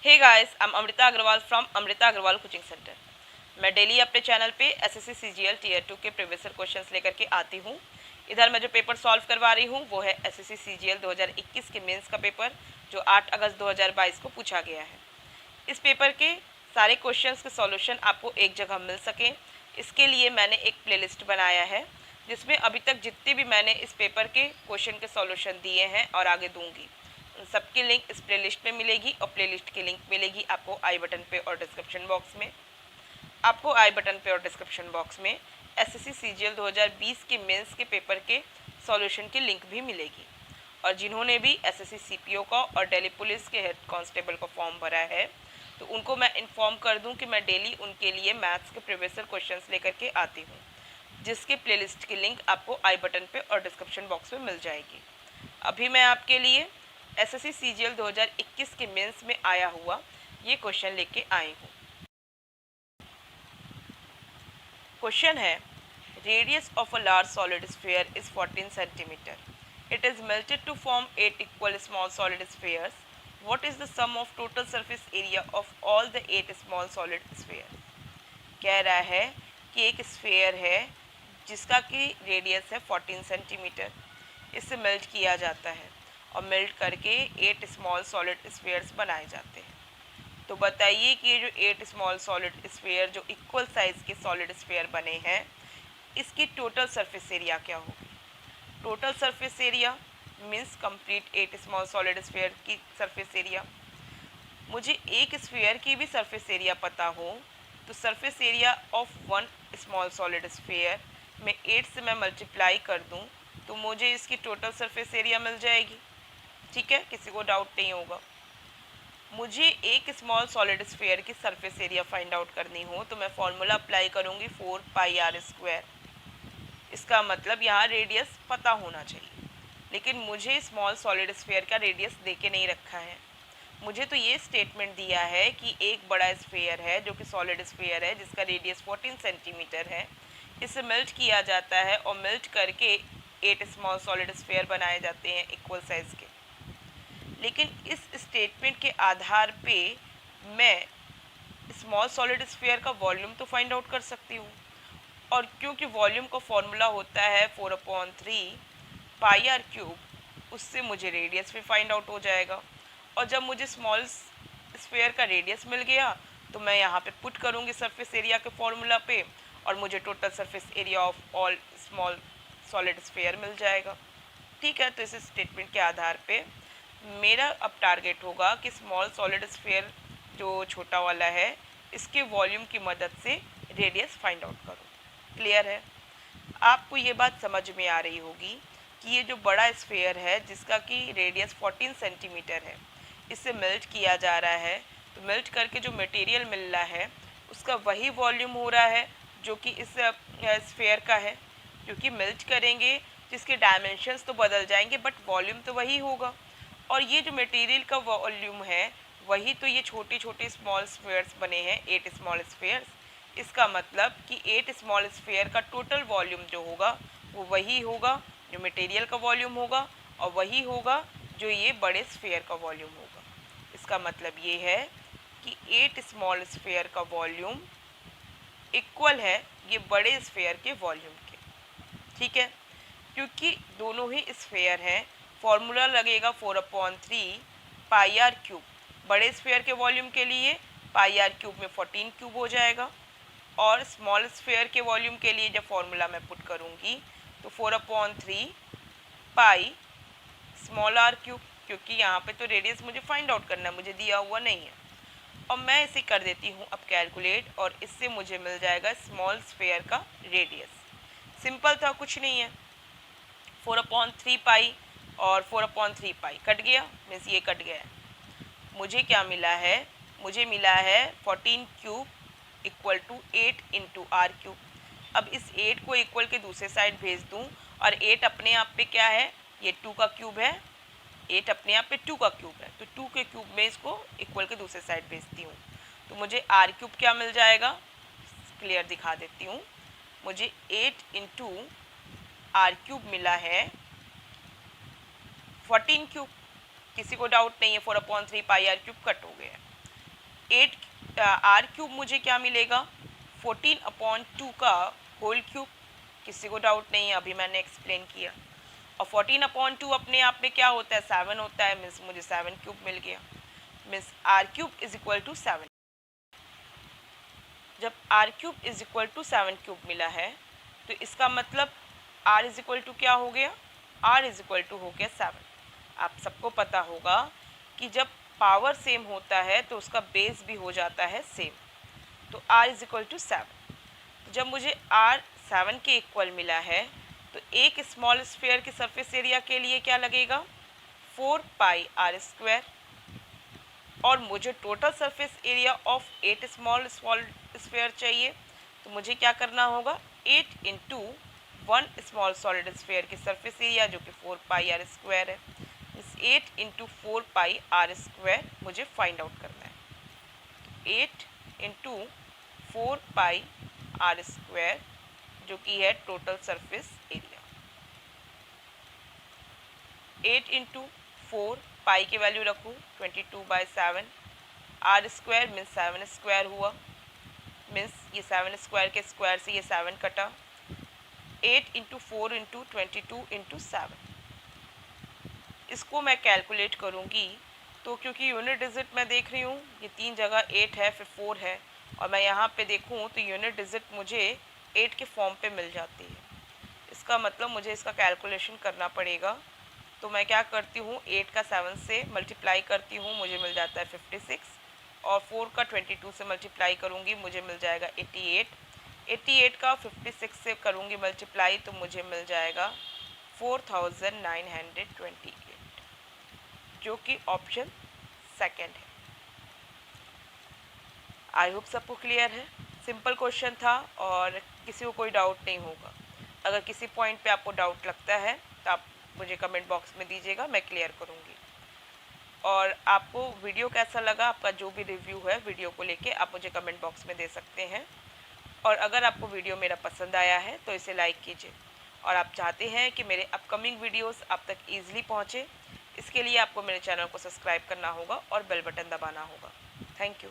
Hey guys, I am Amrita Agarwal from Amrita Agarwal coaching centre. मैं daily अपने channel पे एसएससी सीजीएल टीयर 2 के प्रीवियस ईयर क्वेश्चंस लेकर के आती हूँ। इधर मैं जो पेपर सॉल्व करवा रही हूँ वो है एसएससी सीजीएल 2021 के मेंस का पेपर, जो 8 अगस्त 2022 को पूछा गया है। इस पेपर के सारे क्वेश्चंस के सॉल्यूशन आपको एक जगह मिल सके, इसके लिए मैंने एक प्लेलिस्ट बनाया है जिसमें अभी तक जितने भी मैंने इस पेपर के क्वेश्चन के सॉल्यूशन दिए हैं और आगे दूंगी, उन सबकी लिंक इस प्लेलिस्ट में मिलेगी। और प्लेलिस्ट की लिंक मिलेगी आपको आई बटन पे और डिस्क्रिप्शन बॉक्स में। आपको आई बटन पे और डिस्क्रिप्शन बॉक्स में एसएससी सीजीएल 2020 के मेंस के पेपर के सॉल्यूशन की लिंक भी मिलेगी। और जिन्होंने भी एसएससी सीपीओ का और दिल्ली पुलिस के हेड कांस्टेबल का फॉर्म भरा है, तो उनको मैं इन्फॉर्म कर दूं कि मैं डेली उनके लिए मैथ्स के प्रीवियस ईयर क्वेश्चंस लेकर के आती हूं, जिसके प्लेलिस्ट की लिंक आपको आई बटन पे और डिस्क्रिप्शन बॉक्स में मिल जाएगी। अभी मैं आपके लिए एसएससी सीजीएल 2021 के मेंस में आया हुआ ये क्वेश्चन लेके आई हूँ। क्वेश्चन है, radius of a large solid sphere is 14 centimetre. It is melted to form 8 equal small solid spheres. What is the sum of total surface area of all the 8 small solid spheres? कह रहा है कि एक sphere है जिसका कि radius है 14 centimetre. इससे मेल्ट किया जाता है और मेल्ट करके 8 स्मॉल सॉलिड स्फीयर्स बनाए जाते हैं। तो बताइए कि ये जो 8 स्मॉल सॉलिड स्फीयर जो इक्वल साइज के सॉलिड स्फीयर बने हैं, इसकी टोटल सरफेस एरिया क्या होगी। Total surface area means complete 8 small solid sphere की सरफेस एरिया। मुझे एक स्फीयर की भी सरफेस एरिया पता हो तो surface area of one small solid sphere में 8 से मैं मल्टीप्लाई कर दूं तो मुझे इसकी टोटल सरफेस एरिया मिल जाएगी। ठीक है, किसी को डाउट नहीं होगा। मुझे एक स्मॉल सॉलिड स्फीयर की सरफेस एरिया फाइंड आउट करनी हो तो मैं फॉर्मूला अप्लाई करूँगी 4πr²। इसका मतलब यहाँ रेडियस पता होना चाहिए, लेकिन मुझे स्मॉल सॉलिड स्फीयर का रेडियस दे के नहीं रखा है। मुझे तो ये स्टेटमेंट दिया है कि एक बड़ा स्फीयर है जो कि सॉलिड स्फीयर है जिसका रेडियस 14 सेंटीमीटर है। इसे मेल्ट किया जाता है और मेल्ट करके 8 स्मॉल सॉलिड स्फीयर बनाए जाते हैं इक्वल साइज के। लेकिन इस स्टेटमेंट के आधार पे मैं स्मॉल सॉलिड स्फीयर का वॉल्यूम तो फाइंड आउट कर सकती हूँ, और क्योंकि वॉल्यूम का फॉर्मूला होता है 4/3πr³, उससे मुझे रेडियस भी फाइंड आउट हो जाएगा। और जब मुझे स्मॉल स्फीयर का रेडियस मिल गया तो मैं यहाँ पे पुट करूँगी सरफेस एरिया के फॉर्मूला पे और मुझे total surface area of all small solid sphere मिल जाएगा। ठीक है, तो इस स्टेटमेंट के आधार पे मेरा अब टारगेट होगा कि स्मॉल सॉलिड स्फीयर जो छोटा वाला है इसके वॉल्यूम की मदद से रेडियस फाइंड आउट करूँ। क्लियर है? आपको ये बात समझ में आ रही होगी कि ये जो बड़ा स्फीयर है जिसका कि रेडियस 14 सेंटीमीटर है, इससे मेल्ट किया जा रहा है, तो मेल्ट करके जो मटेरियल मिल रहा है उसका वही वॉल्यूम हो रहा है जो कि इस स्फीयर का है, क्योंकि मेल्ट करेंगे जिसके डायमेंशंस तो बदल जाएंगे बट वॉल्यूम तो वही होगा। और ये जो मटेरियल का वॉल्यूम है वही तो ये छोटे छोटे स्मॉल स्फीयर्स बने हैं, 8 स्मॉल स्फीयर्स। इसका मतलब कि 8 स्मॉल स्फीयर का टोटल वॉल्यूम जो होगा वो वही होगा जो मटेरियल का वॉल्यूम होगा, और वही होगा जो ये बड़े स्फीयर का वॉल्यूम होगा। इसका मतलब ये है कि 8 स्मॉल स्फीयर का वॉल्यूम इक्वल है ये बड़े स्फीयर के वॉल्यूम के। ठीक है, क्योंकि दोनों ही स्फीयर हैं, फॉर्मूला लगेगा 4/3πr³। बड़े स्फीयर के वॉल्यूम के लिए πr³ में 14 क्यूब हो जाएगा, और स्मॉल स्फीयर के वॉल्यूम के लिए जब फॉर्मूला मैं पुट करूँगी तो 4/3π स्मॉल r³, क्योंकि यहाँ पे तो रेडियस मुझे फाइंड आउट करना है, मुझे दिया हुआ नहीं है। और मैं इसे कर देती हूँ अब कैलकुलेट, और इससे मुझे मिल जाएगा स्मॉल स्फीयर का रेडियस। सिंपल था, कुछ नहीं है। 4/3π और 4/3π कट गया, मीन्स ये कट गया है। मुझे क्या मिला है, मुझे मिला है 14 cube equal to 8 into r³। अब इस 8 को इक्वल के दूसरे साइड भेज दूं, और 8 अपने आप पे क्या है, ये 2 का क्यूब है। 8 अपने आप पे 2 का क्यूब है, तो 2 के क्यूब में इसको इक्वल के दूसरे साइड भेजती हूँ तो मुझे r³ क्या मिल जाएगा, क्लियर दिखा देती हूँ। मुझे 8 इंटू r³ मिला है 14 क्यूब। किसी को डाउट नहीं है, 4/3πr³ कट हो गया है। 8 आर क्यूब मुझे क्या मिलेगा 14/2 का होल क्यूब। किसी को डाउट नहीं है, अभी मैंने एक्सप्लेन किया। और 14/2 अपने आप में क्या होता है 7 होता है, मीन्स मुझे 7 क्यूब मिल गया। Means R cube is equal to 7। जब R cube is equal to 7 cube मिला है तो इसका मतलब आर इज इक्वल टू क्या हो गया, आर इज इक्वल टू हो गया 7। आप सबको पता होगा कि जब पावर सेम होता है तो उसका बेस भी हो जाता है सेम। तो r इज इक्वल टू 7। तो जब मुझे r 7 के इक्वल मिला है तो एक स्मॉल स्फीयर के सरफेस एरिया के लिए क्या लगेगा 4 पाई r स्क्वायर, और मुझे total surface area of 8 small sphere चाहिए। तो मुझे क्या करना होगा 8 इंटू 1 स्मॉल सॉलिड स्फीयर की सरफेस एरिया जो कि 4 पाई r स्क्वायर है। इस 8 इंटू 4 पाई r स्क्वायर मुझे फाइंड आउट करना है। 8 इंटू 4 पाई r स्क्वायर जो कि है टोटल सरफेस एरिया। 8 इंटू 4 पाई की वैल्यू रखूँ 22/7, r स्क्वायर मीन्स 7 स्क्वायर हुआ, मीन्स ये 7 स्क्वायर के स्क्वायर से ये 7 कटा। 8 इंटू 4 इंटू 22 इंटू 7, इसको मैं कैलकुलेट करूँगी तो क्योंकि यूनिट डिजिट मैं देख रही हूँ ये 3 जगह 8 है फिर 4 है, और मैं यहाँ पे देखूँ तो यूनिट डिजिट मुझे 8 के फॉर्म पे मिल जाती है। इसका मतलब मुझे इसका कैलकुलेशन करना पड़ेगा। तो मैं क्या करती हूँ 8 का 7 से मल्टीप्लाई करती हूँ, मुझे मिल जाता है 56, और 4 का 22 से मल्टीप्लाई करूँगी मुझे मिल जाएगा 88। 88 का 56 से करूँगी मल्टीप्लाई तो मुझे मिल जाएगा 4928, जो कि ऑप्शन सेकंड है। आई होप सबको क्लियर है। सिंपल क्वेश्चन था और किसी को कोई डाउट नहीं होगा। अगर किसी पॉइंट पे आपको डाउट लगता है तो आप मुझे कमेंट बॉक्स में दीजिएगा, मैं क्लियर करूँगी। और आपको वीडियो कैसा लगा, आपका जो भी रिव्यू है वीडियो को लेके आप मुझे कमेंट बॉक्स में दे सकते हैं। और अगर आपको वीडियो मेरा पसंद आया है तो इसे लाइक कीजिए, और आप चाहते हैं कि मेरे अपकमिंग वीडियोस आप तक ईजिली पहुँचे, इसके लिए आपको मेरे चैनल को सब्सक्राइब करना होगा और बेल बटन दबाना होगा। Thank you.